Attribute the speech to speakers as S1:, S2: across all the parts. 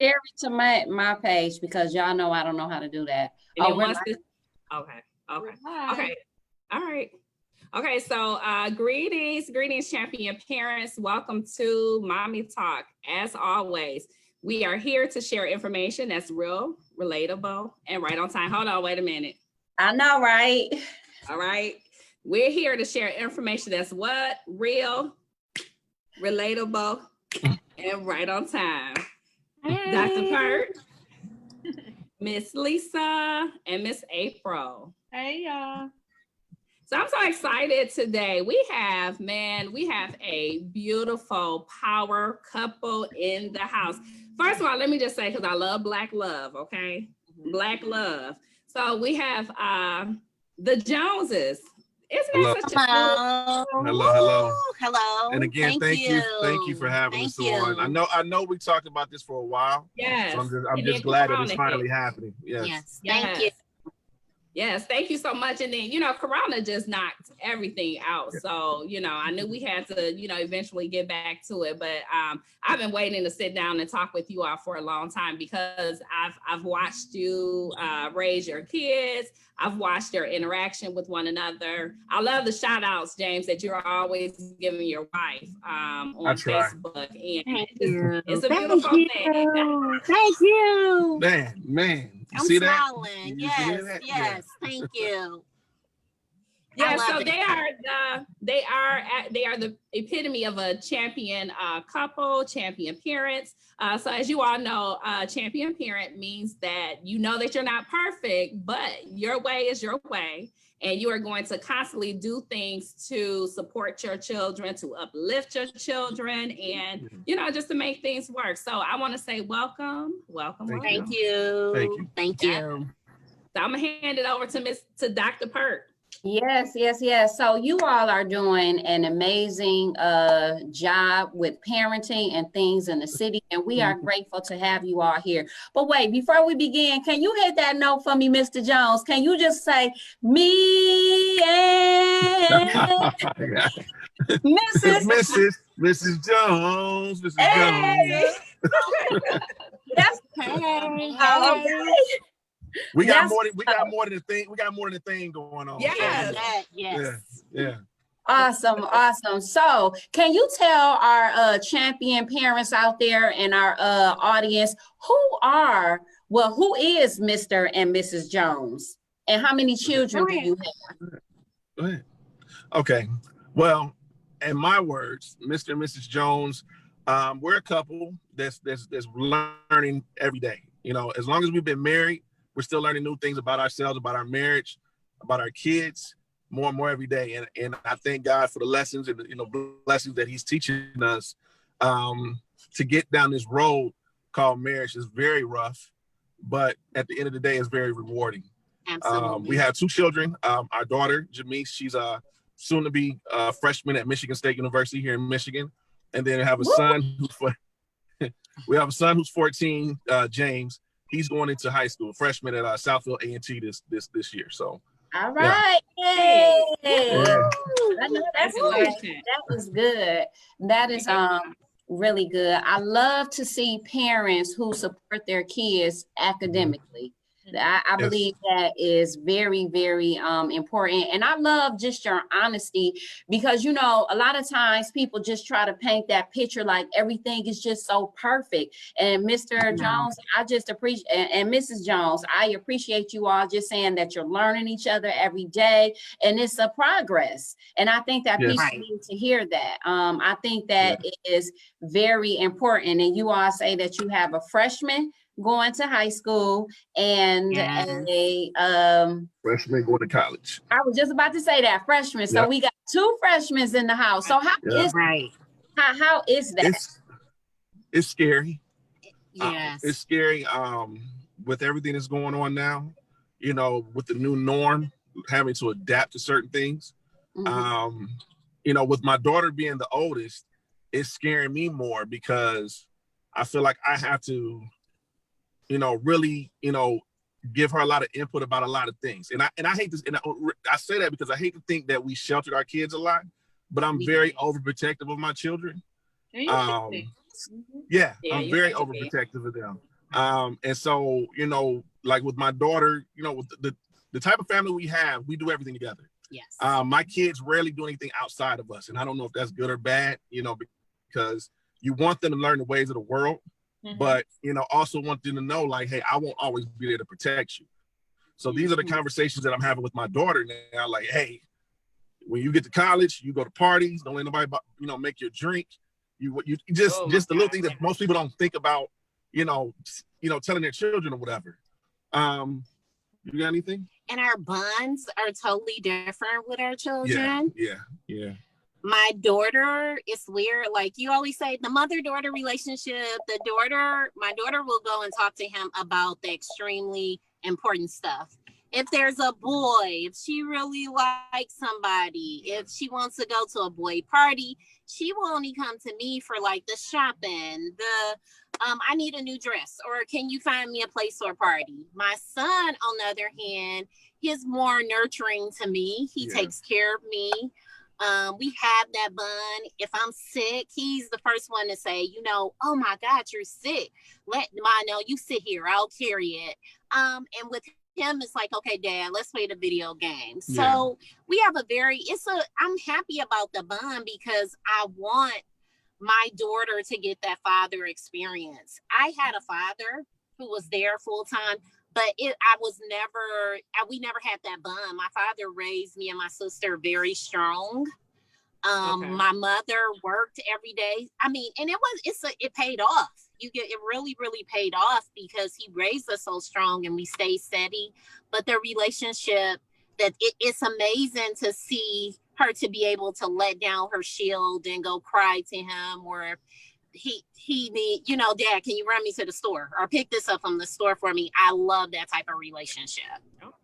S1: Share it to my page because y'all know I don't know how to do that.
S2: And then once this, okay. All right. Okay, so greetings, champion parents. Welcome to Mommy Talk. As always, we are here to share information that's real, relatable, and right on time. Hold on, wait a minute.
S1: I know, right?
S2: All right. We're here to share information that's what? Real, relatable, and right on time. Hey. Dr. Pert, Miss Lisa, and Miss April.
S3: Hey, y'all.
S2: So I'm so excited today. We have a beautiful power couple in the house. First of all, let me just say, because I love Black love, okay? Black love. So we have the Joneses. Isn't that such a
S4: hello.
S5: And again, thank you for having us on. I know we talked about this for a while.
S2: Yes.
S5: So I'm just glad that it's finally happening.
S4: Yes. Thank you.
S2: Yes, thank you so much. And then, Corona just knocked everything out. So, I knew we had to, eventually get back to it. But I've been waiting to sit down and talk with you all for a long time because I've watched you raise your kids. I've watched their interaction with one another. I love the shout outs, James, that you're always giving your wife on Facebook. And it's a beautiful thing.
S4: Thank you.
S5: Man.
S4: I'm
S5: see
S4: smiling.
S5: That?
S4: Yes. Thank you.
S2: Yeah, so they are the epitome of a champion couple, champion parents. So as you all know, champion parent means that that you're not perfect, but your way is your way. And you are going to constantly do things to support your children, to uplift your children, and, just to make things work. So I want to say welcome.
S4: Thank you.
S2: So I'm going to hand it over to Dr. Pert.
S1: Yes. So you all are doing an amazing job with parenting and things in the city, and we are grateful to have you all here. But wait, before we begin, can you hit that note for me, Mr. Jones? Can you just say me and
S5: Mrs. Jones, Jones.
S1: That's
S4: okay.
S5: We got more than a thing. We got more than a thing going on.
S4: Yes.
S5: Yeah.
S1: Awesome. So can you tell our champion parents out there and our audience who is Mr. and Mrs. Jones, and how many children do you have?
S5: Go ahead. Okay. Well, in my words, Mr. and Mrs. Jones, we're a couple that's learning every day. As long as we've been married, we're still learning new things about ourselves, about our marriage, about our kids, more and more every day. And I thank God for the lessons and blessings that He's teaching us to get down this road called marriage. Is very rough, but at the end of the day, it's very rewarding.
S4: Absolutely.
S5: We have two children. Our daughter, Jamise, she's soon to be a freshman at Michigan State University here in Michigan, and then we have a son who's 14, James. He's going into high school, freshman at Southfield A&T this year. So,
S1: all right,
S4: Yay.
S1: That's good. That is good. That is really good. I love to see parents who support their kids academically. I believe that is very, very important. And I love just your honesty because, a lot of times people just try to paint that picture like everything is just so perfect. And Mr. Jones, I just appreciate, and Mrs. Jones, I appreciate you all just saying that you're learning each other every day. And it's a progress. And I think that people need to hear that. I think that it is very important. And you all say that you have a freshman going to high school and a
S5: freshman going to college.
S1: I was just about to say that, freshman. So we got two freshmen in the house. So how is that?
S5: It's scary.
S4: Yes.
S5: It's scary with everything that's going on now, with the new norm, having to adapt to certain things. With my daughter being the oldest, it's scaring me more because I feel like I have to really, give her a lot of input about a lot of things. And I hate this, and I say that because I hate to think that we sheltered our kids a lot, but I'm very overprotective of my children. I'm very overprotective of them. And so, you know, like with my daughter, you know, with the type of family we have, we do everything together.
S4: Yes.
S5: My kids rarely do anything outside of us. And I don't know if that's good or bad, you know, because you want them to learn the ways of the world, but, you know, also want them to know, like, hey, I won't always be there to protect you. So these are the conversations that I'm having with my daughter now. Like, hey, when you get to college, you go to parties, don't let nobody, you know, make you drink. You just the little things that most people don't think about, you know, telling their children or whatever. You got anything?
S4: And our bonds are totally different with our children.
S5: Yeah.
S4: My daughter, it's weird. Like you always say, the mother-daughter relationship, my daughter will go and talk to him about the extremely important stuff. If there's a boy, if she really likes somebody, if she wants to go to a boy party, she will only come to me for like the shopping, I need a new dress, or can you find me a place for a party? My son, on the other hand, he's more nurturing to me. He takes care of me. We have that bond. If I'm sick, he's the first one to say, you know, oh my God, you're sick. Let me know, you sit here, I'll carry it. And with him, it's like, okay, Dad, let's play the video game. So we have I'm happy about the bond because I want my daughter to get that father experience. I had a father who was there full time, but we never had that bond. My father raised me and my sister very strong. My mother worked every day. I mean, and it paid off. It really, really paid off because he raised us so strong and we stayed steady. But the relationship, it's amazing to see her to be able to let down her shield and go cry to him, or he need, you know, Dad, can you run me to the store or pick this up from the store for me? I love that type of relationship.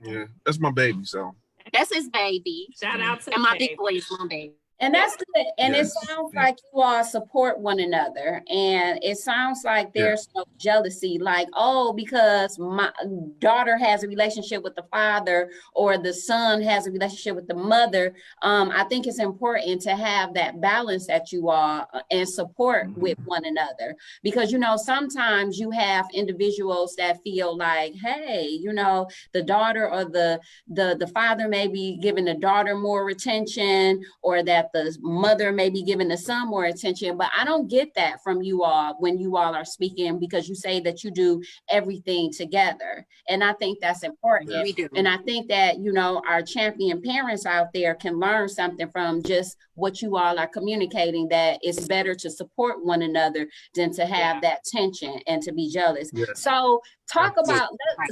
S5: Yeah, that's my baby. So
S4: that's his baby.
S2: Shout out to
S4: and my big boy is my baby.
S1: And that's good. And it sounds like you all support one another. And it sounds like there's no jealousy, like, oh, because my daughter has a relationship with the father or the son has a relationship with the mother. I think it's important to have that balance that you all and support with one another. Because, you know, sometimes you have individuals that feel like, hey, you know, the daughter or the father may be giving the daughter more attention, or that the mother may be giving the son more attention. But I don't get that from you all when you all are speaking, because you say that you do everything together. And I think that's important.
S4: We do.
S1: And I think that, you know, our champion parents out there can learn something from just what you all are communicating, that it's better to support one another than to have that tension and to be jealous. So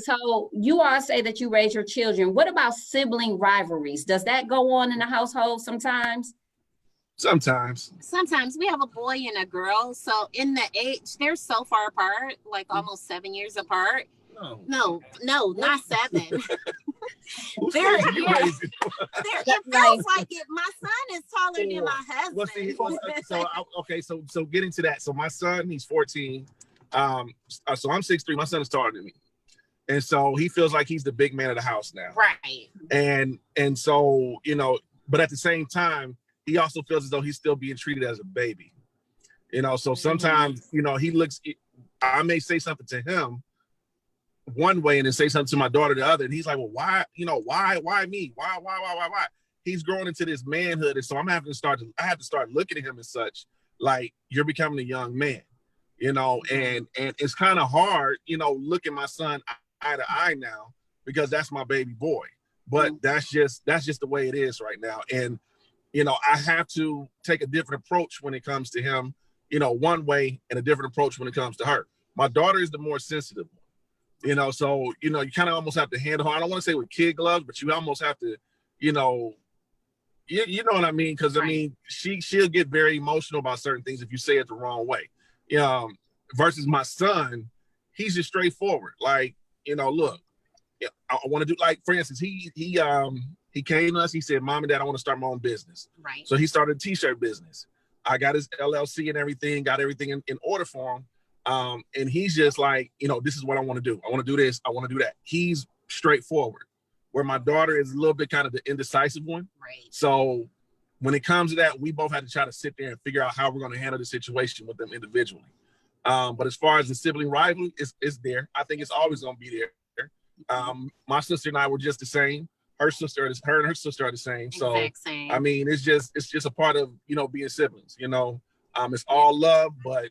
S1: so you all say that you raise your children. What about sibling rivalries? Does that go on in the household sometimes?
S5: Sometimes
S4: we have a boy and a girl. So in the age, they're so far apart, like almost 7 years apart. No, not 7. It feels like it. My son is taller than my husband.
S5: So getting to that. So my son, he's 14. So I'm 6'3". My son is taller than me. And so he feels like he's the big man of the house now.
S4: Right.
S5: And so, you know, but at the same time, he also feels as though he's still being treated as a baby. You know, so sometimes, you know, I may say something to him one way and then say something to my daughter the other. And he's like, well, why me? Why? He's growing into this manhood. And so I have to start looking at him as such, like, you're becoming a young man, you know, and it's kind of hard, you know, looking my son eye to eye now, because that's my baby boy. But that's just the way it is right now. And, you know, I have to take a different approach when it comes to him, you know, one way, and a different approach when it comes to her. My daughter is the more sensitive one. You know, so, you know, you kind of almost have to handle her. I don't want to say with kid gloves, but you almost have to, you know what I mean? Because, I mean, she'll get very emotional about certain things if you say it the wrong way. Versus my son, he's just straightforward. Like, you know, look, I want to do, like, for instance, he came to us, he said, Mom and Dad, I want to start my own business.
S4: Right.
S5: So he started a t-shirt business. I got his LLC and everything, got everything in order for him. And he's just like, you know, this is what I want to do. I want to do this. I want to do that. He's straightforward, where my daughter is a little bit kind of the indecisive one.
S4: Right.
S5: So when it comes to that, we both had to try to sit there and figure out how we're going to handle the situation with them individually. But as far as the sibling rivalry, it's there. I think it's always gonna be there. My sister and I were just the same. Her and her sister are the same. So
S4: Exact same.
S5: I mean, it's just a part of, you know, being siblings. You know, it's all love, but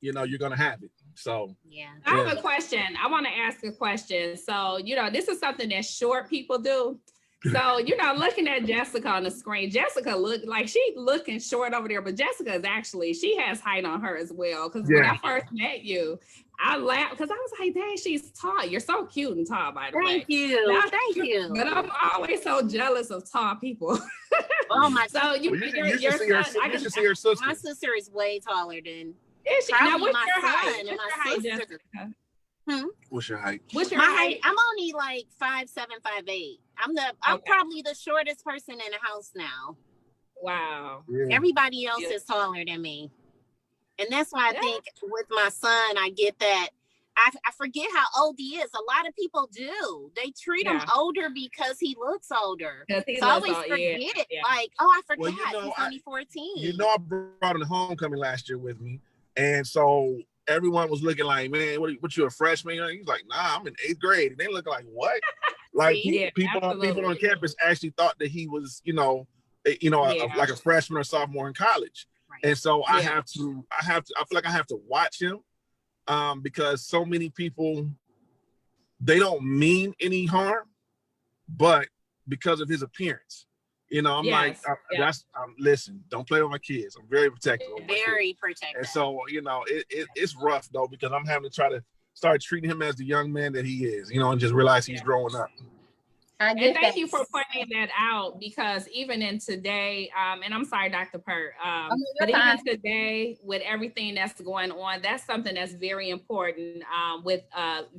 S5: you know, you're gonna have it. So
S4: yeah.
S2: I have a question. I want to ask a question. So, you know, this is something that short people do. So, you know, looking at Jessica on the screen, Jessica look like she's looking short over there, but Jessica is actually, she has height on her as well. Because when I first met you, I laughed because I was like, dang, she's tall. You're so cute and tall, by the way.
S4: Thank you. Thank you.
S2: But I'm always so jealous of tall people.
S4: Oh my.
S2: So
S5: you should see her sister.
S4: My sister is way taller than.
S2: Is she? Now, what's
S4: my
S2: your
S4: son
S2: height?
S4: and
S2: What's
S4: my
S2: your height,
S4: sister.
S2: Jessica?
S5: What's your height?
S2: What's your
S4: My
S2: height?
S4: height, I'm only like 5'7", 5'8". I'm
S2: Okay.
S4: probably the shortest person in the house now.
S2: Wow.
S5: Yeah.
S4: Everybody else is taller than me. And that's why I think with my son, I get that. I forget how old he is. A lot of people do. They treat him older because he looks older. So I always forget. Like, oh, I forgot.
S5: Well,
S4: he's only 14.
S5: You know, I brought him to homecoming last year with me. And so everyone was looking like, man, what you a freshman? He's like, nah, I'm in 8th grade. And they look like, what? Like people on campus actually thought that he was, like a freshman or sophomore in college. Right. And so I feel like I have to watch him because so many people, they don't mean any harm, but because of his appearance, I'm listen, don't play with my kids. I'm very protective.
S4: Very protective.
S5: And so, it's rough though, because I'm having to try to start treating him as the young man that he is, and just realize he's growing up.
S2: And thank you for pointing that out, because even in today, and I'm sorry, Dr. Pert, but even today with everything that's going on, that's something that's very important with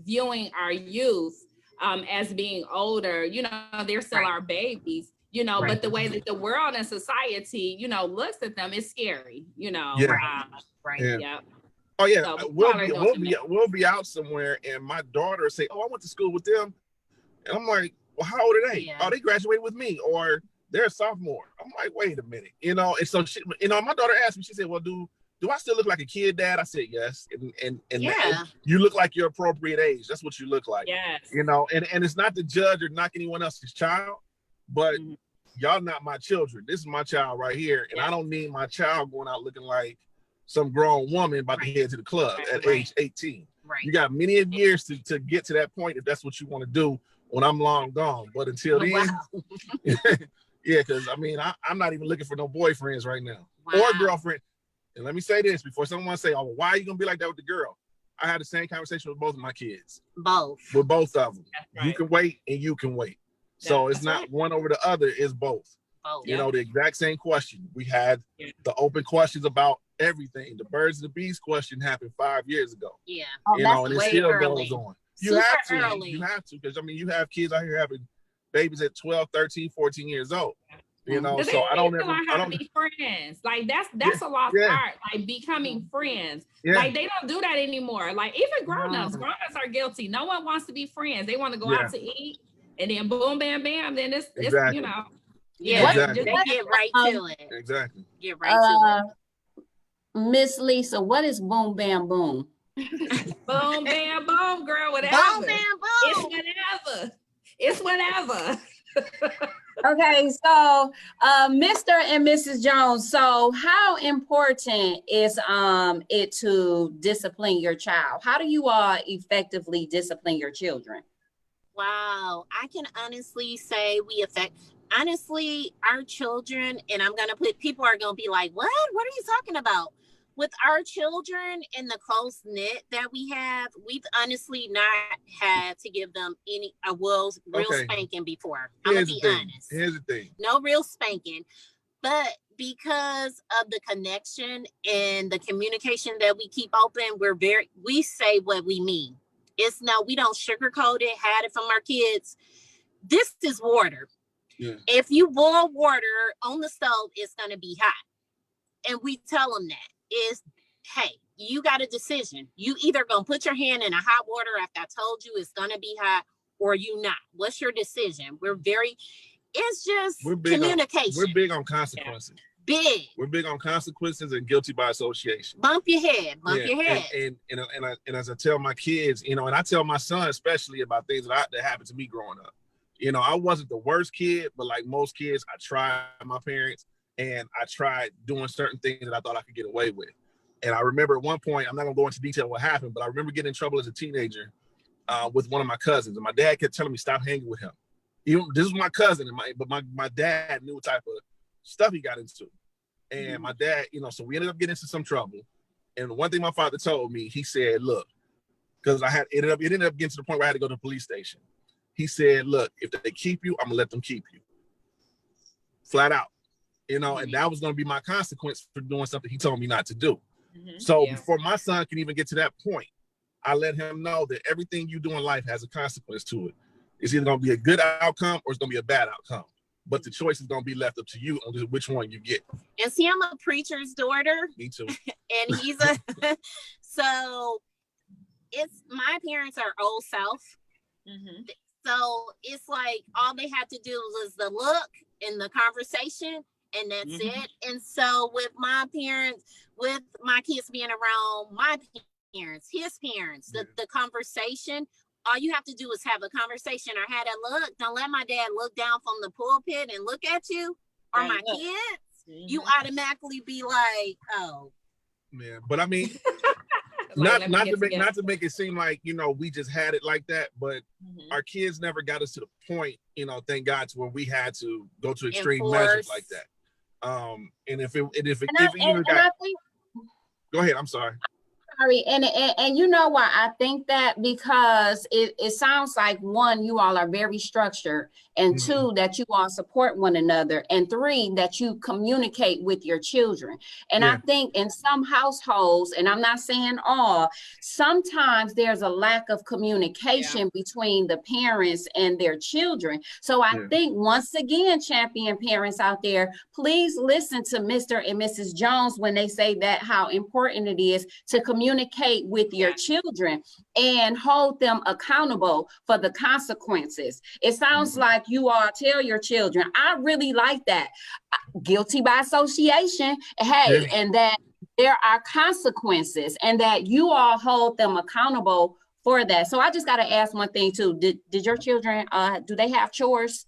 S2: viewing our youth as being older. They're still our babies, but the way that the world and society, looks at them is scary,
S5: Oh yeah, so we'll be out somewhere and my daughter say, oh, I went to school with them. And I'm like, well, how old are they? Yeah. Oh, they graduated with me, or they're a sophomore. I'm like, wait a minute, and so she, my daughter asked me, she said, well, do I still look like a kid, Dad? I said, yes. And you look like your appropriate age. That's what you look like.
S2: Yes.
S5: And it's not to judge or knock anyone else's child, but y'all not my children. This is my child right here. And I don't need my child going out looking like some grown woman about to head to the club at age 18. Right. You got many years to get to that point if that's what you want to do when I'm long gone. But until then, because I'm not even looking for no boyfriends right now or girlfriend. And let me say this before someone say, oh, why are you gonna be like that with the girl? I had the same conversation with both of my kids. With both of them. Right. You can wait and you can wait. So it's not one over the other, it's both. The exact same question. We had the open questions about everything. The birds and the bees question happened 5 years ago. Yeah. And it still goes on. You have to, because you have kids out here having babies at 12, 13, 14 years old. So I don't be
S2: friends. Like that's a lost art. Like becoming friends. Yeah. Like they don't do that anymore. Like even grown-ups are guilty. No one wants to be friends. They want to go out to eat, and then boom, bam, bam. Then it's
S4: they get right to it.
S5: Exactly.
S4: Get right to
S1: it. Miss Lisa, what is boom, bam, boom?
S2: Boom, bam, boom, girl, whatever.
S4: Boom, bam,
S2: boom. It's whatever.
S1: Okay, so Mr. and Mrs. Jones, so how important is it to discipline your child? How do you all effectively discipline your children?
S4: Wow, I can honestly say honestly, our children, and I'm gonna people are gonna be like, what are you talking about? With our children and the close knit that we've honestly not had to give them a real spanking before. I'm gonna be honest.
S5: Here's the thing.
S4: No real spanking, but because of the connection and the communication that we keep open, we say what we mean. We don't sugarcoat it, hide it from our kids. This is water. Yeah. If you boil water on the stove, it's gonna be hot, and we tell them that. Hey, you got a decision. You either gonna put your hand in a hot water after I told you it's gonna be hot, or you not. What's your decision? It's just communication.
S5: We're big on consequences.
S4: Big.
S5: We're big on consequences and guilty by association.
S4: Bump your head. Bump your head.
S5: And as I tell my kids, and I tell my son especially about things that happened to me growing up. I wasn't the worst kid, but like most kids, I tried my parents and I tried doing certain things that I thought I could get away with. And I remember at one point, I'm not gonna go into detail what happened, but I remember getting in trouble as a teenager with one of my cousins, and my dad kept telling me stop hanging with him. This was my cousin, but my dad knew what type of stuff he got into. And my dad, so we ended up getting into some trouble. And one thing my father told me, he said, look, because it ended up getting to the point where I had to go to the police station. He said, look, if they keep you, I'm gonna let them keep you. Flat out. And that was gonna be my consequence for doing something he told me not to do. So before my son can even get to that point, I let him know that everything you do in life has a consequence to it. It's either gonna be a good outcome or it's gonna be a bad outcome. But the choice is gonna be left up to you on which one you get.
S4: And see, I'm a preacher's daughter.
S5: Me too.
S4: And he's so my parents are old South. So it's like all they had to do was the look and the conversation, and that's it. And so with my parents, with my kids being around my parents, his parents, the conversation, all you have to do is have a conversation or have a look. Don't let my dad look down from the pulpit and look at you or my kids. You automatically be like, oh.
S5: Yeah, but I mean, not to make it seem like, we just had it like that, but our kids never got us to the point, thank God, to where we had to go to extreme measures like that. Go ahead, I'm sorry.
S1: And you know why I think that? Because it sounds like, one, you all are very structured, and two, that you all support one another, and three, that you communicate with your children. And I think in some households, and I'm not saying all, sometimes there's a lack of communication between the parents and their children. So I think, once again, champion parents out there, please listen to Mr. and Mrs. Jones when they say that how important it is to communicate with your children and hold them accountable for the consequences. It sounds like you all tell your children, I really like that. Guilty by association. Hey, and that there are consequences and that you all hold them accountable for that. So I just got to ask one thing too. Did your children, do they have chores?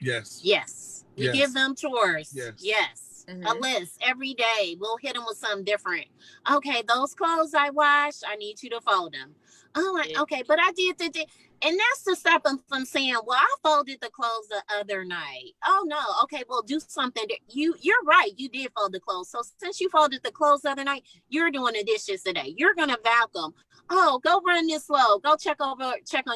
S5: Yes.
S4: Yes. We give them chores. Yes.
S1: Mm-hmm.
S4: A list every day. We'll hit them with something different. Okay, those clothes I washed, I need you to fold them. Oh, okay, but I did the and that's to stop them from saying, well, I folded the clothes the other night. Oh no, okay, well, do something. You're right, you did fold the clothes. So since you folded the clothes the other night, you're doing the dishes today. You're gonna vacuum. Oh, go run this low. Go check on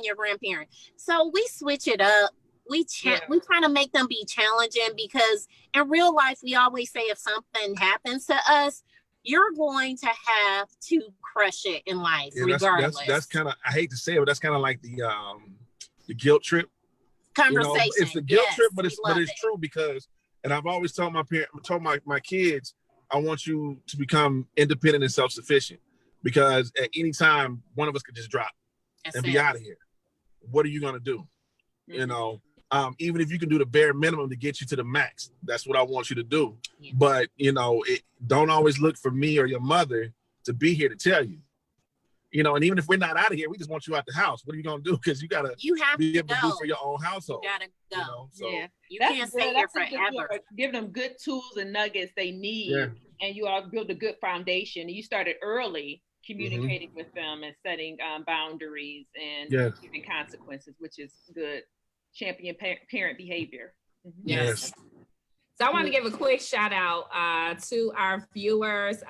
S4: your grandparent. So we switch it up. We try to make them be challenging, because in real life, we always say if something happens to us, you're going to have to crush it in life, regardless.
S5: That's kind of, I hate to say it, but that's kind of like the guilt trip
S4: conversation.
S5: It's the guilt trip, but it's true, because, and I've always told my kids, I want you to become independent and self-sufficient, because at any time one of us could just drop and be out of here. What are you gonna do? Even if you can do the bare minimum to get you to the max, that's what I want you to do. Yeah. But, don't always look for me or your mother to be here to tell you. And even if we're not out of here, we just want you out the house. What are you going to do? Because you have to be able to do for your own household.
S4: You got to go.
S5: So
S4: you can't stay here forever.
S3: Give them good tools and nuggets they need, and you all build a good foundation. You started early communicating with them and setting boundaries and giving consequences, which is good. Champion parent behavior.
S5: Yes.
S2: So I want to give a quick shout out to our viewers.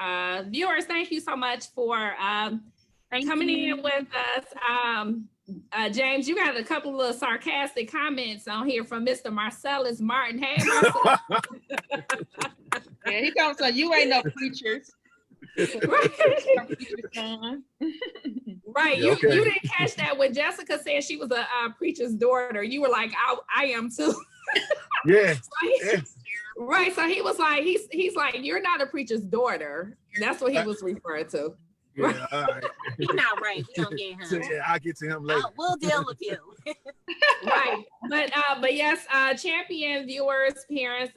S2: Viewers, thank you so much for coming in with us. James, you got a couple of sarcastic comments on here from Mr. Marcellus Martin. Hey, Marcellus.
S3: Yeah, he comes on, you ain't no preachers.
S2: Right. You didn't catch that when Jessica said she was a preacher's daughter. You were like, I am too. Right. So he was like, he's like, you're not a preacher's daughter. That's what he was referring to.
S5: Yeah, all right.
S4: He's not right. We don't get him.
S5: I'll get to him later.
S4: We'll deal with you.
S2: Right. But yes, champion viewers, parents,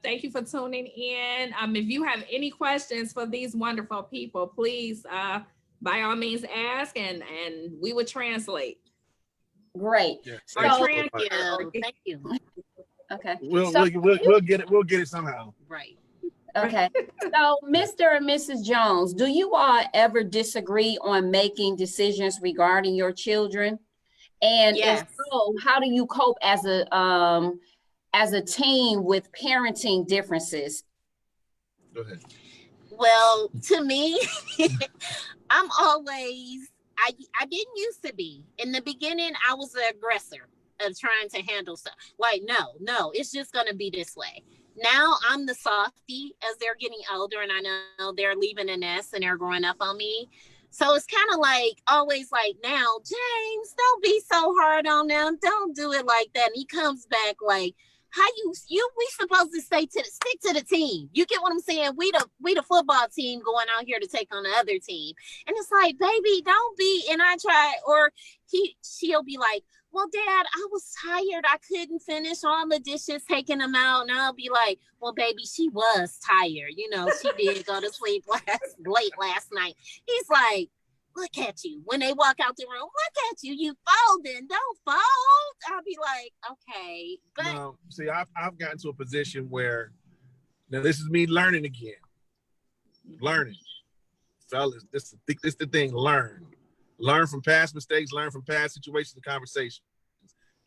S2: thank you for tuning in. If you have any questions for these wonderful people, please by all means ask and we would translate.
S1: Great.
S5: Yeah,
S1: So,
S4: thank you.
S1: Okay.
S5: We'll get it somehow.
S4: Right.
S1: Okay. So, Mr. and Mrs. Jones, do you all ever disagree on making decisions regarding your children? And
S4: Yes.
S1: if so, how do you cope as a team with parenting differences?
S5: Go ahead.
S4: Well, to me, I'm always, I didn't used to be. In the beginning, I was the aggressor of trying to handle stuff. Like, no, it's just going to be this way. Now I'm the softie as they're getting older and I know they're leaving the nest and they're growing up on me. So it's kind of like always like, now, James, don't be so hard on them. Don't do it like that. And he comes back like, how we supposed to stick to the team. You get what I'm saying? We the football team going out here to take on the other team. And it's like, baby, don't be. And I try, or she'll be like, well, Dad, I was tired. I couldn't finish all the dishes, taking them out. And I'll be like, well, baby, she was tired. You know, she did go to sleep late last night. He's like, look at you. When they walk out the room, look at you. You folding. Don't fold. I'll be like, okay. But
S5: no, see, I've gotten to a position where, now this is me learning again. Learning. Fellas, this is the thing, learn. Learn from past mistakes, learn from past situations and conversations.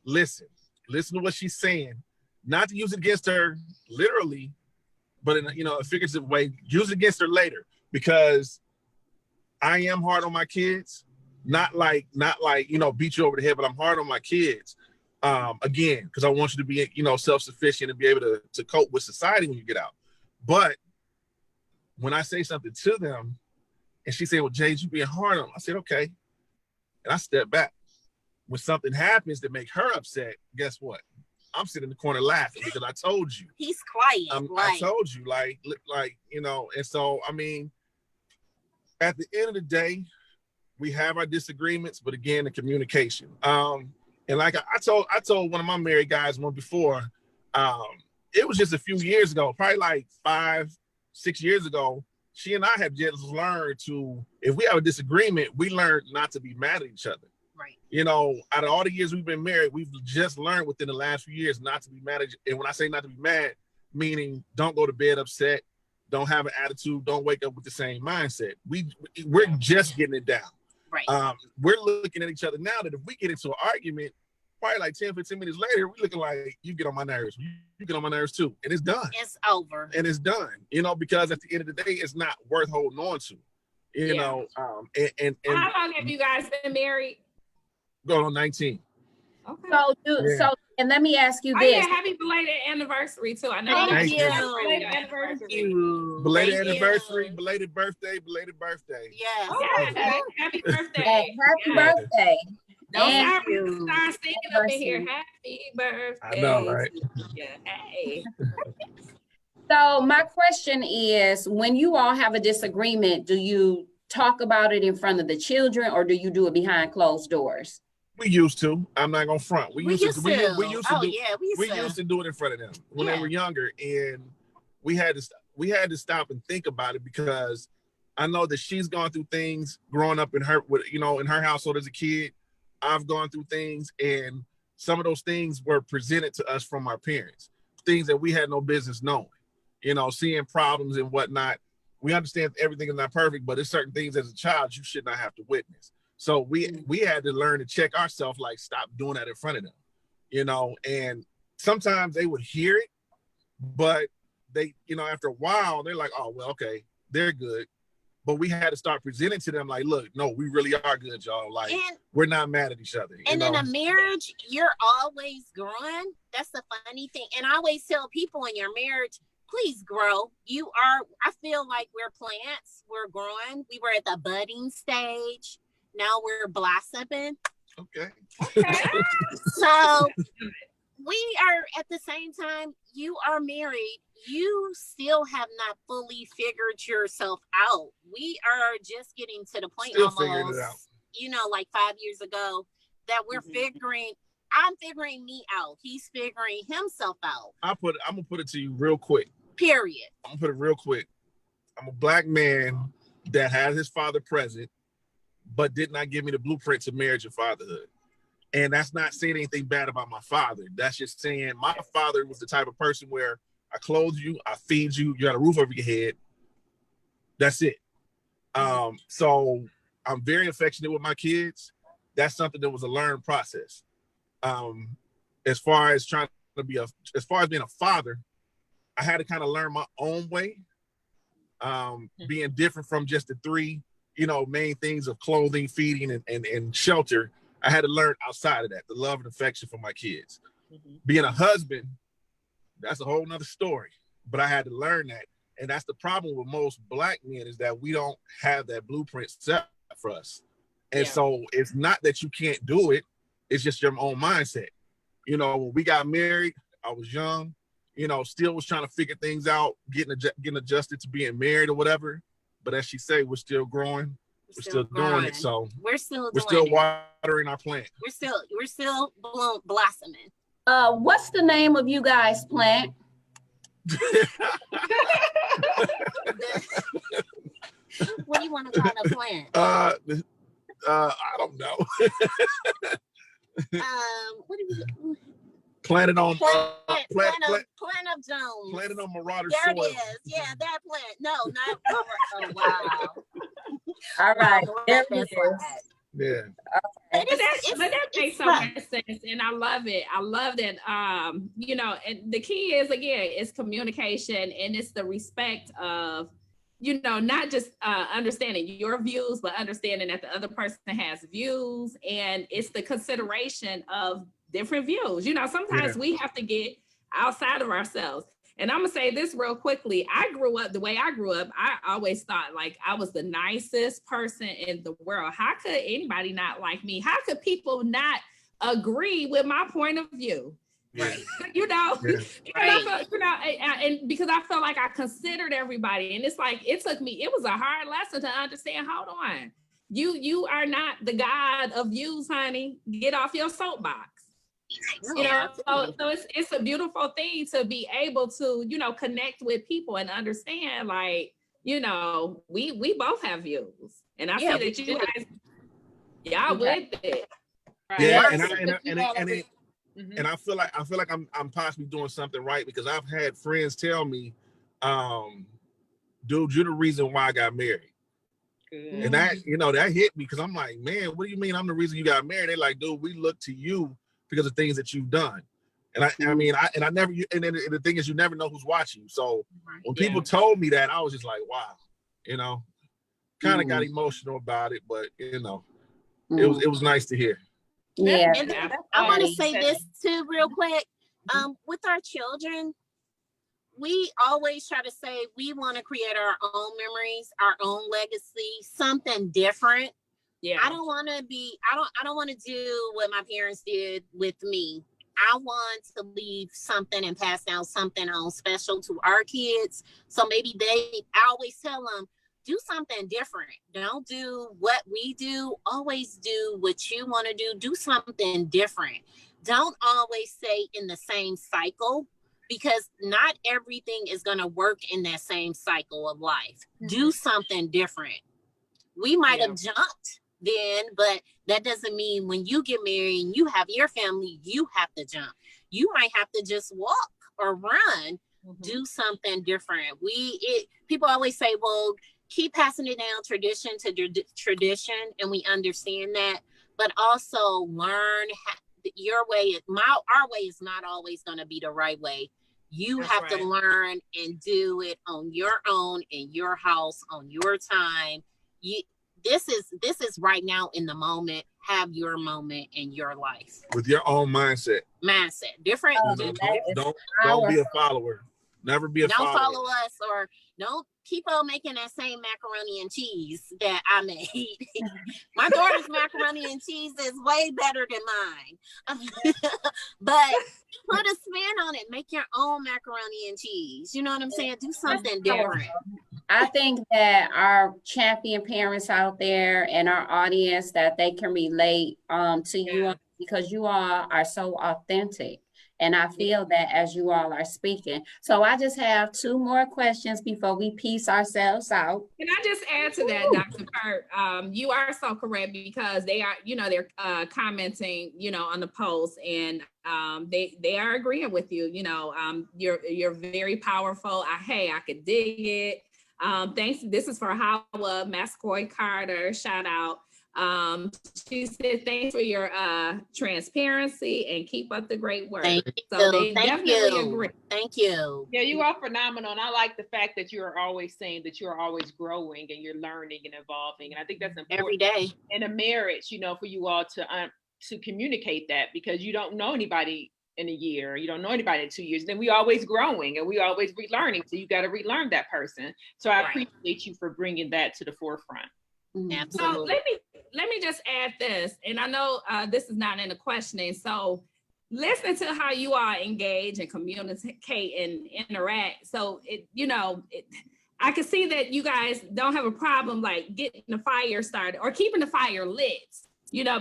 S5: Listen to what she's saying. Not to use it against her literally, but in a figurative way, use it against her later. Because I am hard on my kids. Not like, beat you over the head, but I'm hard on my kids. Again, because I want you to be, self-sufficient and be able to cope with society when you get out. But when I say something to them, and she said, well, Jade, you being hard on them. I said, okay. And I step back. When something happens that make her upset, guess what? I'm sitting in the corner laughing because I told you.
S4: He's quiet.
S5: I told you, and so, I mean, at the end of the day, we have our disagreements, but again, the communication. And like I told one of my married guys one before, it was just a few years ago, probably like 5-6 years ago, she and I have just learned to, if we have a disagreement, we learn not to be mad at each other.
S4: Right.
S5: Out of all the years we've been married, we've just learned within the last few years not to be mad at each other. And when I say not to be mad, meaning don't go to bed upset, don't have an attitude, don't wake up with the same mindset. We're just getting it down.
S4: Right.
S5: We're looking at each other now that if we get into an argument, probably like 10, 15 minutes later, we're looking like, you get on my nerves. You get on my nerves too. And it's done.
S4: It's over.
S5: And it's done, because at the end of the day, it's not worth holding on to, you know. And
S2: how long have you guys been married?
S5: Going on 19.
S2: Okay.
S1: So, and let me ask you
S2: Oh,
S1: this.
S2: yeah, happy belated anniversary too. I know.
S4: Thank you.
S2: Belated anniversary.
S5: Belated anniversary, belated birthday.
S4: Yes.
S2: Yeah. Happy birthday.
S1: Happy birthday.
S2: Don't
S1: Thank you.
S2: start singing up in here. Happy birthday.
S5: I know, right?
S2: Yeah. Hey.
S1: So my question is, when you all have a disagreement, do you talk about it in front of the children or do you do it behind closed doors?
S5: We used to. I'm not gonna front. We used to do it in front of them when they were younger, and we had to stop and think about it because I know that she's gone through things growing up in her household as a kid. I've gone through things, and some of those things were presented to us from our parents, things that we had no business knowing. Seeing problems and whatnot. We understand everything is not perfect, but there's certain things as a child you should not have to witness. So we had to learn to check ourselves, like stop doing that in front of them, and sometimes they would hear it, but they, after a while, they're like, oh, well, okay, they're good. But we had to start presenting to them like, look, no, we really are good, y'all. Like, we're not mad at each other.
S4: And in a marriage, you're always growing. That's the funny thing. And I always tell people in your marriage, please grow. I feel like we're plants. We're growing. We were at the budding stage. Now we're blossoming.
S5: Okay.
S4: So we are at the same time, you are married. You still have not fully figured yourself out. We are just getting to the point
S5: still
S4: almost, like 5 years ago, that we're figuring I'm figuring me out. He's figuring himself out.
S5: I'm gonna put it to you real quick.
S4: Period.
S5: I'm gonna put it real quick. I'm a black man that had his father present, but did not give me the blueprint to marriage and fatherhood. And that's not saying anything bad about my father. That's just saying my father was the type of person where I clothe you, I feed you, you got a roof over your head. That's it. So I'm very affectionate with my kids. That's something that was a learned process. As far as being a father, I had to kind of learn my own way, being different from just the three, main things of clothing, feeding, and shelter. I had to learn outside of that, the love and affection for my kids. Being a husband, that's a whole nother story, but I had to learn that. And that's the problem with most black men, is that we don't have that blueprint set for us. And so it's not that you can't do it. It's just your own mindset. When we got married, I was young, still was trying to figure things out, getting adjusted to being married or whatever. But as she said, we're still growing. We're still doing it. So
S4: we're still
S5: watering our plant.
S4: We're still blossoming.
S1: What's the name of you guys' plant?
S4: What do you want to call the plant?
S5: I don't know.
S4: What do we?
S5: Planted on
S4: Plant of Jones.
S5: Planted on Marauder
S4: there
S5: soil.
S4: It is. Yeah, that plant. No, not. Oh wow.
S1: All right. There
S4: it
S1: it is.
S5: Yeah.
S2: But that makes so much sense, and I love it. I love that. And the key is, again, it's communication, and it's the respect of, not just understanding your views, but understanding that the other person has views, and it's the consideration of different views. Sometimes we have to get outside of ourselves. And I'm gonna say this real quickly. The way I grew up, I always thought like I was the nicest person in the world. How could anybody not like me? How could people not agree with my point of view?
S5: Right.
S2: And because I felt like I considered everybody. And it's like, it was a hard lesson to understand. Hold on. You are not the God of views, honey. Get off your soapbox. So it's a beautiful thing to be able to, connect with people and understand, like, we both have views. And I see that you guys, y'all with it.
S5: Right. Yeah, and I feel like I'm possibly doing something right, because I've had friends tell me, dude, you're the reason why I got married. Good. And that, that hit me, because I'm like, man, what do you mean I'm the reason you got married? They're like, dude, we look to you because of things that you've done. And the thing is, you never know who's watching. So when people told me that, I was just like, wow, kind of got emotional about it, but it was nice to hear.
S1: Yeah.
S4: And I want to say this too, real quick. With our children, we always try to say we want to create our own memories, our own legacy, something different. Yeah. I don't want to do what my parents did with me. I want to leave something and pass down something on special to our kids. So maybe I always tell them, do something different. Don't do what we do. Always do what you want to do. Do something different. Don't always stay in the same cycle, because not everything is going to work in that same cycle of life. Do something different. We might have jumped then, but that doesn't mean when you get married and you have your family, you have to jump. You might have to just walk or run. Do something different. People always say, well, keep passing it down tradition to tradition, and we understand that, but also learn your way. Our way is not always going to be the right way. You have to learn and do it on your own, in your house, on your time. This is right now in the moment. Have your moment in your life
S5: with your own mindset.
S4: Different.
S5: Don't be a follower. Never be a follower.
S4: Don't follow us, or don't keep on making that same macaroni and cheese that I made. My daughter's macaroni and cheese is way better than mine. But put a spin on it. Make your own macaroni and cheese. You know what I'm saying? Do something different.
S1: I think that our champion parents out there and our audience, that they can relate to you, because you all are so authentic. And I feel that as you all are speaking. So I just have 2 more questions before we piece ourselves out.
S2: Can I just add to that, Dr. Pert? You are so correct, because they are, they're commenting, on the post, and they are agreeing with you. You're very powerful. I could dig it. Thanks. This is for Howard Mascoy Carter. Shout out. She said, thanks for your transparency and keep up the great work.
S4: Thank
S2: so
S4: you.
S2: they definitely agree.
S4: Thank you.
S3: Yeah, you are phenomenal. And I like the fact that you're always saying that you're always growing and you're learning and evolving. And I think that's important
S4: every day
S3: in a marriage, for you all to communicate that, because you don't know anybody in a year, you don't know anybody in 2 years. Then we always growing and we always relearning. So you got to relearn that person. So I appreciate you for bringing that to the forefront.
S4: Absolutely.
S2: So let me just add this, and I know this is not in the questioning. So listening to how you all engage and communicate and interact. So I can see that you guys don't have a problem like getting the fire started or keeping the fire lit,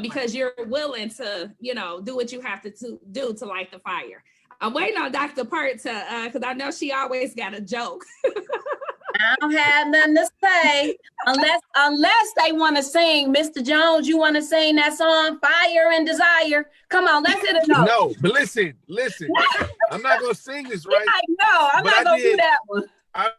S2: because you're willing to, do what you have to do to light the fire. I'm waiting on Dr. Pert to, because I know she always got a joke.
S1: I don't have nothing to say unless they want to sing. Mr. Jones, you want to sing that song, Fire and Desire? Come on, let's hit it.
S5: No, but listen. I'm not gonna sing this, right?
S1: I'm not gonna do that one.
S5: I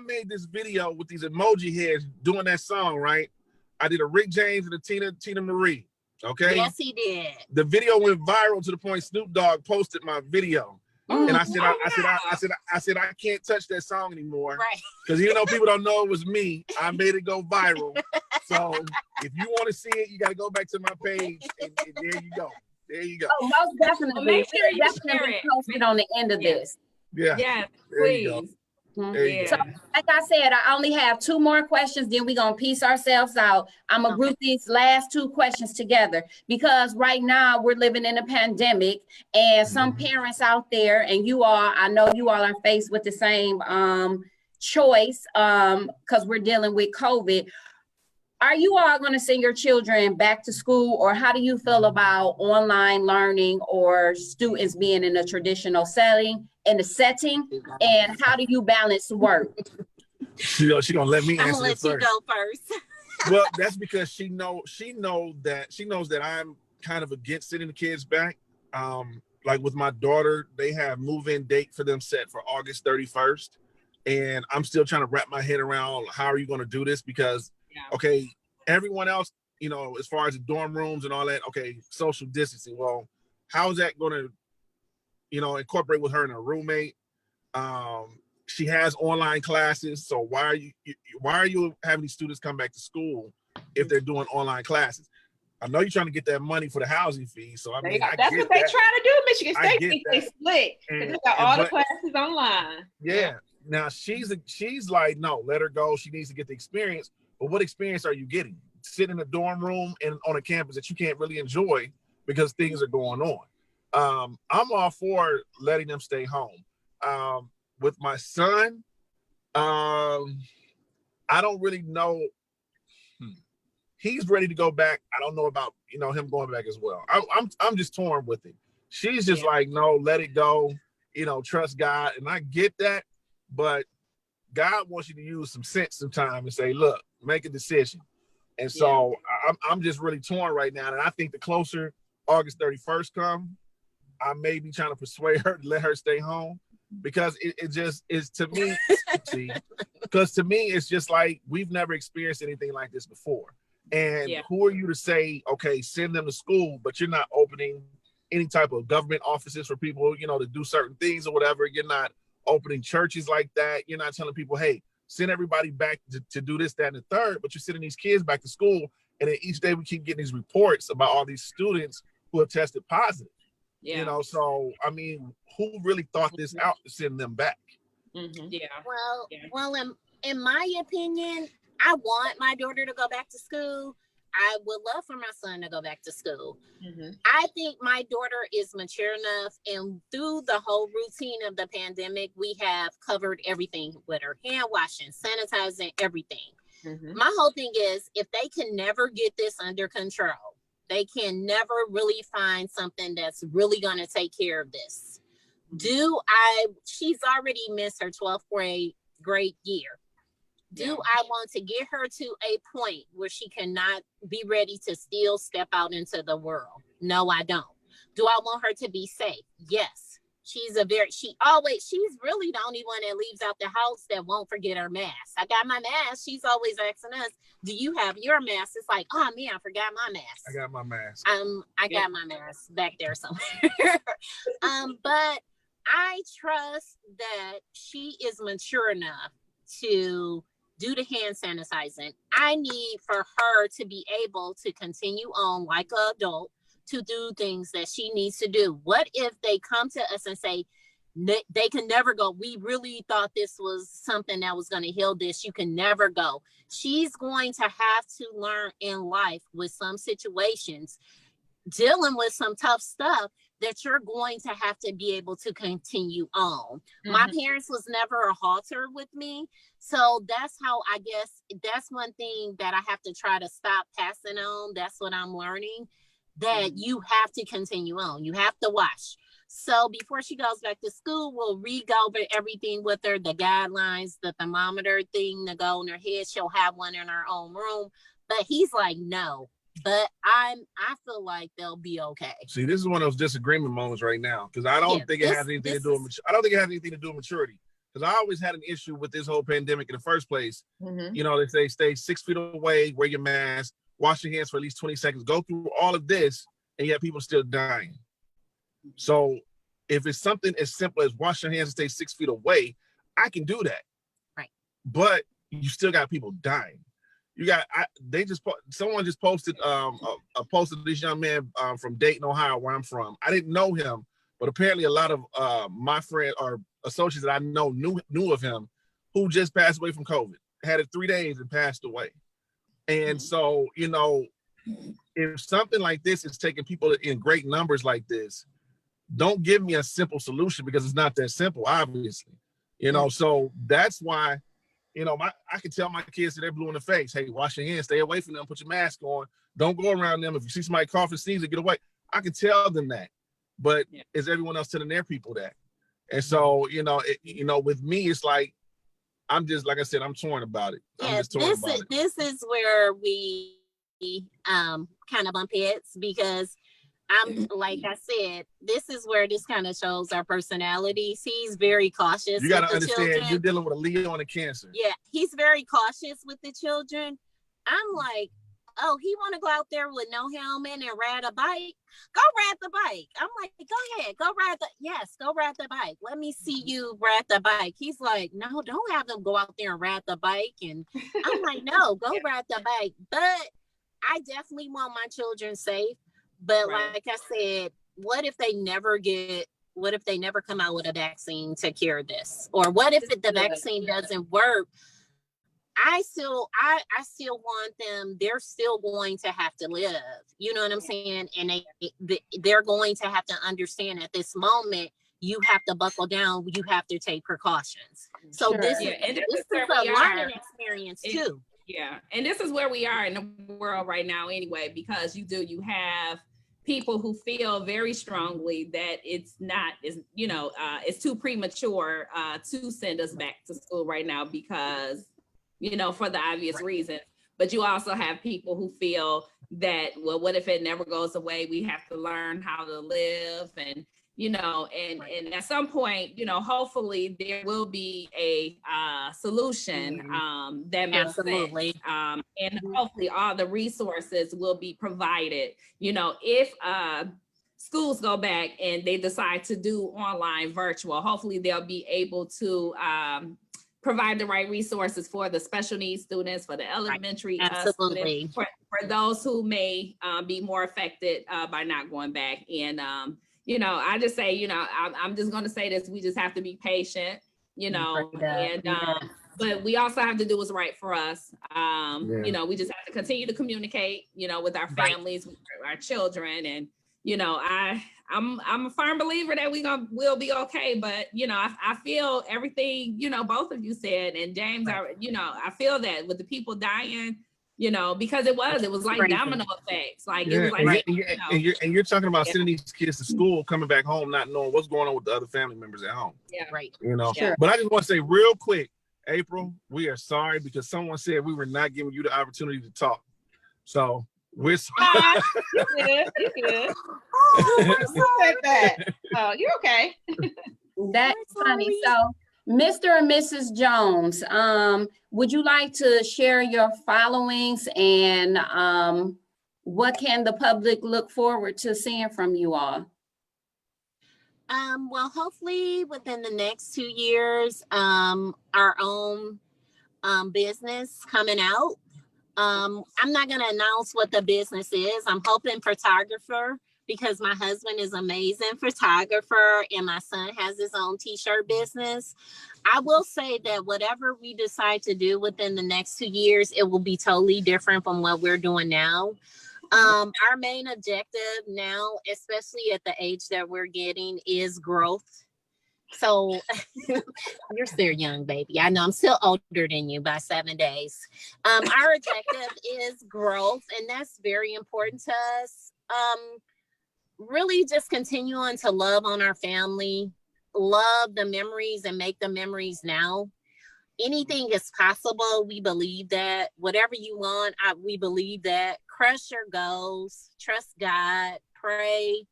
S5: made this video with these emoji heads doing that song, right? I did a Rick James and a Tina Marie. Okay.
S4: Yes, he did.
S5: The video went viral to the point Snoop Dogg posted my video. And I said, I can't touch that song anymore.
S4: Right.
S5: Because even though people don't know it was me, I made it go viral. So if you want to see it, you got to go back to my page, and there you go. There you go.
S1: Oh, most definitely.
S2: Well, make sure you share it.
S1: Posted on the end of this.
S5: Yeah.
S2: Yeah,
S5: there
S2: please.
S5: you go. There you
S1: So,
S5: go.
S1: like I said, I only have 2 more questions, then we're going to piece ourselves out. I'm going to group these last 2 questions together, because right now we're living in a pandemic, and some parents out there, and you all, I know you all are faced with the same choice because we're dealing with COVID. Are you all going to send your children back to school, or how do you feel about online learning or students being in a traditional setting? And how do you balance work?
S5: She gonna let me answer.
S4: I'm gonna let you go first.
S5: Well, that's because she knows that I'm kind of against sending the kids back. Like with my daughter, they have move-in date for them set for August 31st, and I'm still trying to wrap my head around how are you going to do this, because okay, everyone else, as far as the dorm rooms and all that, okay, social distancing. Well, how is that going to incorporate with her and her roommate? She has online classes, so why are you having these students come back to school if they're doing online classes? I know you're trying to get that money for the housing fee, so I mean,
S3: that's what they're trying to do. Michigan State they split. They got all the classes online.
S5: Yeah. Now she's like, no, let her go. She needs to get the experience. But what experience are you getting? Sitting in a dorm room and on a campus that you can't really enjoy because things are going on. I'm all for letting them stay home. With my son, I don't really know. He's ready to go back. I don't know about him going back as well. I'm just torn with it. She's just like, no, let it go. Trust God, and I get that, but God wants you to use some sense sometime and say, look, make a decision. And so I'm just really torn right now, and I think the closer August 31st comes, I may be trying to persuade her to let her stay home, because it just is, to me, because to me, it's just like we've never experienced anything like this before. And who are you to say, okay, send them to school, but you're not opening any type of government offices for people, to do certain things or whatever. You're not opening churches like that. You're not telling people, hey, send everybody back to do this, that, and the third, but you're sending these kids back to school. And then each day we keep getting these reports about all these students who have tested positive. So I mean, who really thought this out to send them back?
S4: Well, in my opinion, I want my daughter to go back to school, I would love for my son to go back to school. I think my daughter is mature enough, and through the whole routine of the pandemic, we have covered everything with her, hand washing, sanitizing, everything. My whole thing is, if they can never get this under control, they can never really find something that's really going to take care of this. She's already missed her 12th grade year. Do I want to get her to a point where she cannot be ready to still step out into the world? No, I don't. Do I want her to be safe? Yes. She's really the only one that leaves out the house that won't forget her mask. I got my mask. She's always asking us, do you have your mask? It's like, oh man, I forgot my mask.
S5: I got my mask.
S4: I got my mask back there somewhere. But I trust that she is mature enough to do the hand sanitizing. I need for her to be able to continue on like an adult to do things that she needs to do. What if they come to us and say, they can never go? We really thought this was something that was going to heal this. You can never go. She's going to have to learn in life with some situations, dealing with some tough stuff, that you're going to have to be able to continue on. My parents was never a halter with me. So that's how, I guess, that's one thing that I have to try to stop passing on. That's what I'm learning, that you have to continue on. You have to watch. So before she goes back to school, we'll re-go over everything with her, the guidelines, the thermometer thing to go in her head. She'll have one in her own room. But he's like, no. But I feel like they'll be okay.
S5: See, this is one of those disagreement moments right now, because I don't think it has anything to do with. I don't think it has anything to do with maturity. Because I always had an issue with this whole pandemic in the first place. You know, they say stay 6 feet away, wear your mask, wash your hands for at least 20 seconds, go through all of this, and yet people still dying. So if it's something as simple as wash your hands and stay 6 feet away, I can do that.
S4: Right.
S5: But you still got people dying. You got, someone just posted a post of this young man from Dayton, Ohio, where I'm from. I didn't know him, but apparently a lot of my friends or associates that I know knew of him, who just passed away from COVID, had it 3 days and passed away. And so, you know, if something like this is taking people in great numbers like this, don't give me a simple solution, because it's not that simple, obviously. You know, so that's why, you know, I can tell my kids that they're blue in the face, hey, wash your hands, stay away from them, put your mask on, don't go around them. If you see somebody coughing, sneezing, get away. I can tell them that, but is everyone else telling their people that? And so, you know, with me, it's like, I'm just, like I said, I'm torn about it.
S4: This is where we kind of bump heads, because I'm, like I said, this is where this kind of shows our personalities. He's very cautious.
S5: You got to understand, you're dealing with a Leo and a Cancer.
S4: Yeah, he's very cautious with the children. I'm like, oh, he want to go out there with no helmet and ride a bike? Go ride the bike. I'm like, go ahead, go ride the bike. Let me see you ride the bike. He's like, no, don't have them go out there and ride the bike. And I'm like, no, go ride the bike. But I definitely want my children safe. But like I said, what if they never come out with a vaccine to cure this? Or what if the vaccine doesn't work? I still want them, they're still going to have to live. You know what I'm saying? And they're going to have to understand at this moment, you have to buckle down, you have to take precautions. So this is a learning experience too.
S2: Yeah, and this is where we are in the world right now anyway, because you have people who feel very strongly that it's too premature to send us back to school right now, because, you know, for the obvious reason. But you also have people who feel that, well, what if it never goes away? We have to learn how to live, and, you know, and at some point, you know, hopefully there will be a solution that makes sense. And hopefully all the resources will be provided. You know, if schools go back and they decide to do online virtual, hopefully they'll be able to provide the right resources for the special needs students, for the elementary students, for those who may be more affected by not going back. And you know, I just say, you know, I'm just going to say this: we just have to be patient, you know, and but we also have to do what's right for us. You know, we just have to continue to communicate, you know, with our families, with our children. And, you know, I'm a firm believer that we'll be okay. But, you know, I feel everything, you know, both of you said, and James, you know, I feel that with the people dying, you know, because it was like domino effects. Like it was like,
S5: and you're talking about sending these kids to school, coming back home, not knowing what's going on with the other family members at home.
S2: Yeah, right.
S5: You know, but I just want to say real quick, April, we are sorry because someone said we were not giving you the opportunity to talk. So we're sorry.
S3: You good. Oh, who said that? Oh, you're okay.
S1: That's funny. So, Mr. and Mrs. Jones, would you like to share your followings and what can the public look forward to seeing from you all?
S4: Well, hopefully within the next 2 years, our own business coming out. I'm not going to announce what the business is. I'm hoping photographer, because my husband is amazing photographer and my son has his own t-shirt business. I will say that whatever we decide to do within the next 2 years, it will be totally different from what we're doing now. Our main objective now, especially at the age that we're getting, is growth. So you're still young, baby. I know I'm still older than you by 7 days. Our objective is growth, and that's very important to us. Really just continuing to love on our family, love the memories and make the memories now. Anything is possible. We believe that. Whatever you want, we believe that. Crush your goals, trust God, pray,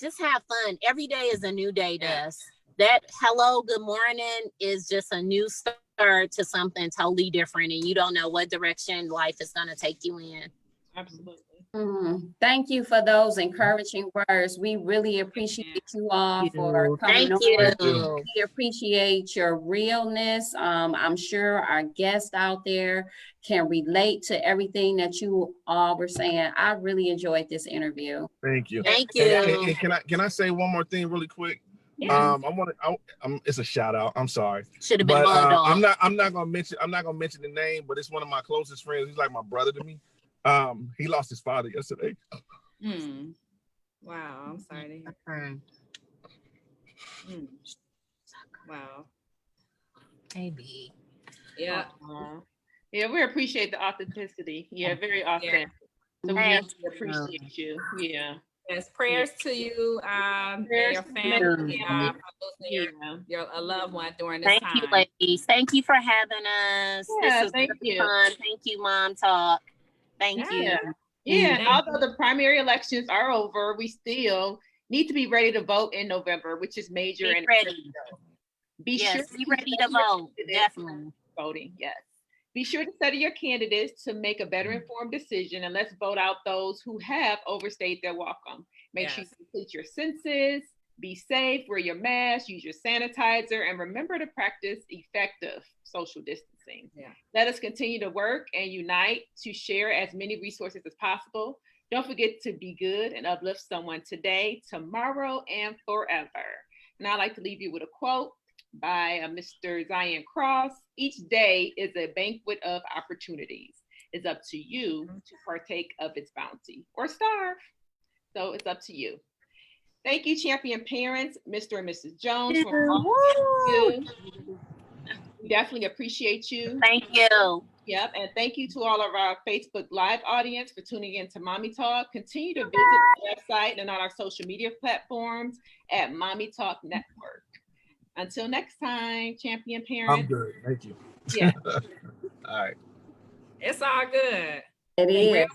S4: just have fun. Every day is a new day to us. That hello, good morning is just a new start to something totally different, and you don't know what direction life is going to take you in.
S3: Absolutely.
S1: Thank you for those encouraging words. We really appreciate you all for coming on. We appreciate your realness. I'm sure our guests out there can relate to everything that you all were saying. I really enjoyed this interview.
S5: Thank you.
S4: Thank you.
S5: And can I say one more thing really quick?
S2: Yeah.
S5: It's a shout out. I'm sorry.
S4: Should have been
S5: I'm not gonna mention the name, but it's one of my closest friends. He's like my brother to me. He lost his father yesterday.
S2: Wow, I'm sorry to hear. Wow.
S4: Maybe.
S2: Yeah.
S3: Yeah, we appreciate the authenticity. Yeah, very authentic. So we appreciate you. Yeah.
S2: Yes, prayers to you and your family, for losing your loved one during this time.
S4: Thank you, ladies. Thank you for having us.
S3: Yeah,
S4: this is
S3: thank you.
S4: fun. Thank you, Mom Talk. Thank you.
S3: Yeah, and although the primary elections are over, we still need to be ready to vote in November, which is major.
S4: Be
S3: and
S4: ready.
S3: Be sure
S4: be ready to vote. Definitely.
S3: Voting, yes. Be sure to study your candidates to make a better informed decision, and let's vote out those who have overstayed their welcome. Make sure you complete your census, be safe, wear your mask, use your sanitizer, and remember to practice effective social distancing. Let us continue to work and unite to share as many resources as possible. Don't forget to be good and uplift someone today, tomorrow, and forever. And I'd like to leave you with a quote by Mr. Zion Cross. Each day is a banquet of opportunities. It's up to you to partake of its bounty or starve. So it's up to you. Thank you, champion parents, Mr. and Mrs. Jones. We definitely appreciate you.
S4: Thank you.
S3: Yep, and thank you to all of our Facebook Live audience for tuning in to Mommie Talk. Continue to visit the website and on our social media platforms at Mommie Talk Network. Until next time, champion parents.
S5: I'm good. Thank you.
S3: Yeah.
S5: All right.
S2: It's all good.
S1: It is.